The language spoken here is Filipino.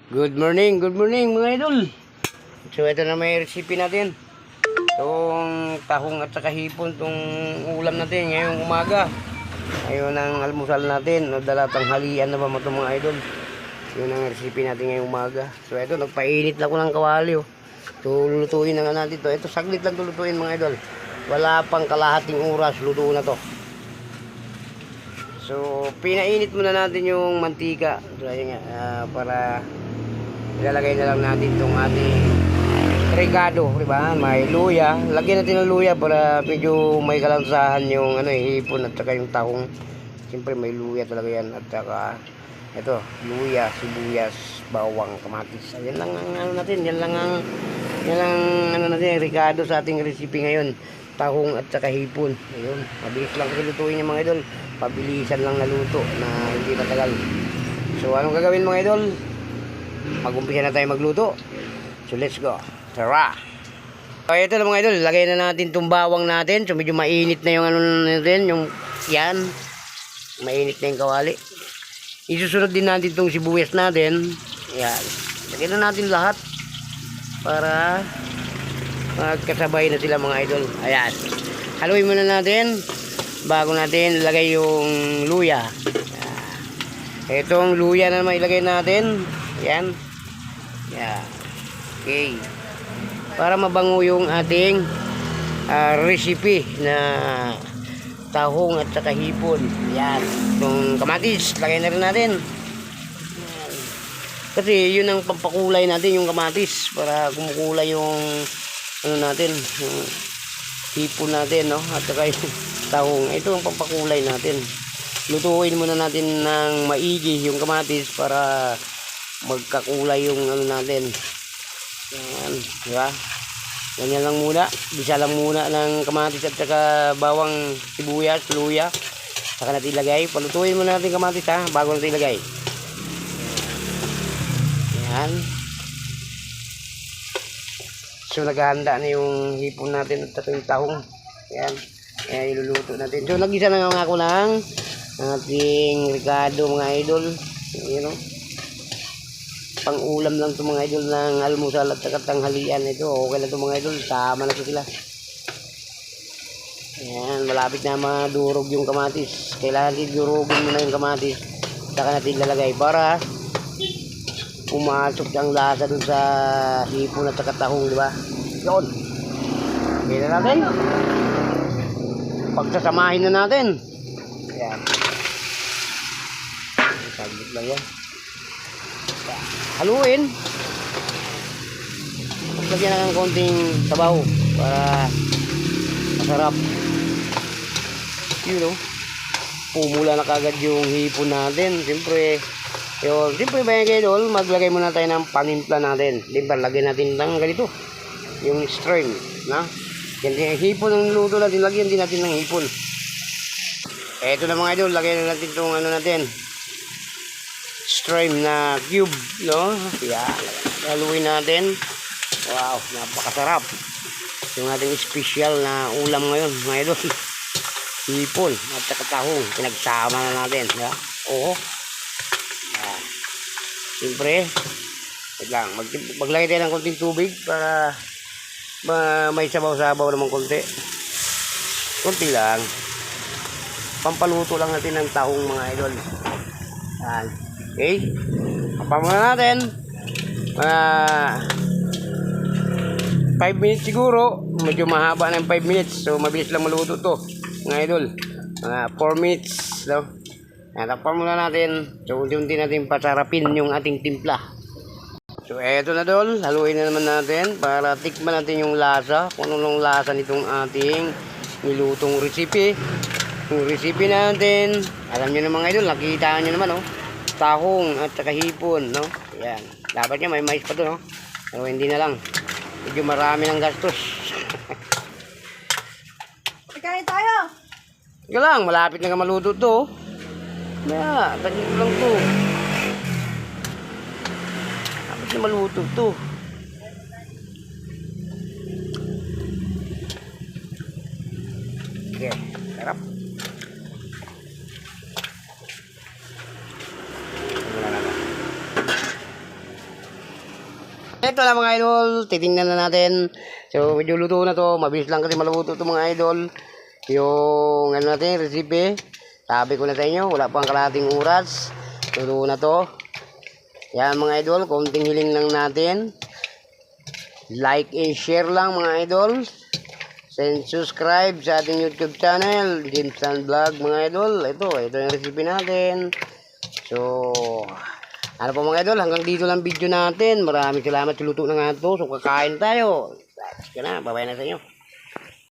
Good morning mga idol. So ito na may recipe natin. Itong tahong at saka hipon, itong ulam natin ngayong umaga. Ayun ang almusal natin, dala tanghalian na ba ito mga idol. Yun ang recipe natin ngayong umaga. So ito, nagpainit na ko ng kawali. So lulutuin na nga natin ito. Ito saglit lang lulutuin mga idol. Wala pang kalahating oras, luto na to. So pinainit muna natin yung mantika. So ayun nga, para ilalagay na lang natin itong ating regado, di ba? May luya. Lagyan natin ng luya para medyo may kalansahan yung hipon at saka yung tahong. Siyempre may luya talaga yan. At saka ito, luya, sibuyas, bawang, kamatis. Yan lang ang natin. Yan lang natin, regado sa ating recipe ngayon. Tahong at saka hipon. Ayun, mabilis lang kasi lutuin yung mga idol. Pabilisan lang na luto na hindi matagal. So anong gagawin mga idol? Mag-umpisa na tayo magluto. So let's go. Tara. Okay, ito na mga idol. Lagay na natin itong bawang natin. So medyo mainit na yung natin. Yung yan. Mainit na yung kawali. Isusunod din natin itong sibuyas natin. Yan. Lagyan na natin lahat. Para magkasabay na sila mga idol. Ayan. Haluin muna natin. Bago natin ilagay yung luya. Itong luya na naman ilagay natin. Yan. Yeah. Okay. Para mabango yung ating recipe na tahong at saka hipon. Yan. Itong kamatis, lagay na rin natin. Yan. Kasi yun ang pampakulay natin, yung kamatis. Para kumukulay yung natin, yung hipon natin, no? At saka yung tahong. Ito ang pampakulay natin. Lutuin muna natin ng maigi yung kamatis para magkakulay yung natin. Yan, di ba? Ganyan lang muna. Bisa lang muna ng kamatis at saka bawang, sibuyas, luya. Saka natin ilagay. Palutuin muna natin kamatis ha, bago natin ilagay. Yan. So naghahanda na yung hipon natin at saka yung tahong. Yan. Kaya iluluto natin. So nag-isa na nga ako ng ating regado mga idol. You know, pang ulam lang ito mga idol ng almusal at saka tanghalian. Ito okay na ito mga idol, sama na ito sila. Ayan, malapit na madurog yung kamatis. Kailangan natin durugin muna yung kamatis, saka natin lalagay para pumasok ang lasa dun sa hipon at saka tahong, di ba? Yun, okay na natin, pagsasamahin na natin. Ayan, saglit lang yan. Haluin. Lagyan na ng konting sabaw para masarap. You know, pumula na kagad yung hipon natin. Siyempre, siyempre ba yung idol, maglagay muna tayo ng panimpla natin. Siyempre, lagyan natin ng ganito, yung stream, na? Yan din yung hipon ng luto natin, lagyan din natin ng hipon. Eto na mga idol, lagyan na natin itong natin, stream na cube, no? Yan, haluin natin. Wow, napakasarap. Yung ating special na ulam ngayon, mga idol. Hipon at saka tahong, pinagsama na natin, diba? Oo. Yan. Siyempre, wait lang, maglagay tayo ng konting tubig para may sabaw-sabaw naman konti. Konti lang. Pampaluto lang natin ng tahong mga idol. Yan. Okay, papa muna natin 5 minutes siguro, medyo mahaba ng 5 minutes, so mabilis lang maluto to mga idol. 4 minutes, no? Tapos muna natin, so unti-unti natin pasarapin yung ating timpla. So eto na dol, haluin na naman natin para tikman natin yung lasa, kung anong lasa nitong ating nilutong recipe. Yung recipe natin, alam nyo na mga idol, nakita nyo naman, oh, tahong at saka hipon, no? Yan. Dapat niya may mais pa to, no? Pero hindi na lang. Medyo marami ng gastos. Kain tayo. Ika lang, malapit na ka maluto to. Kaya, taglit lang to. Malapit na maluto to. Okay, sarap. Ito na mga idol, titingnan na natin. So medyo luto na to, mabilis lang kasi maluto to mga idol. Yung ano natin, recipe. Sabi ko na sa inyo, wala pang kalahating oras. Luto na to. Yan mga idol, konting hiling lang natin. Like and share lang mga idol. And subscribe sa ating YouTube channel, James San Vlog mga idol. Ito yung recipe natin. So, ano po mga idol, hanggang dito lang video natin. Maraming salamat, luto na nga ito. So, kakain tayo. Sige na, babay na sa inyo.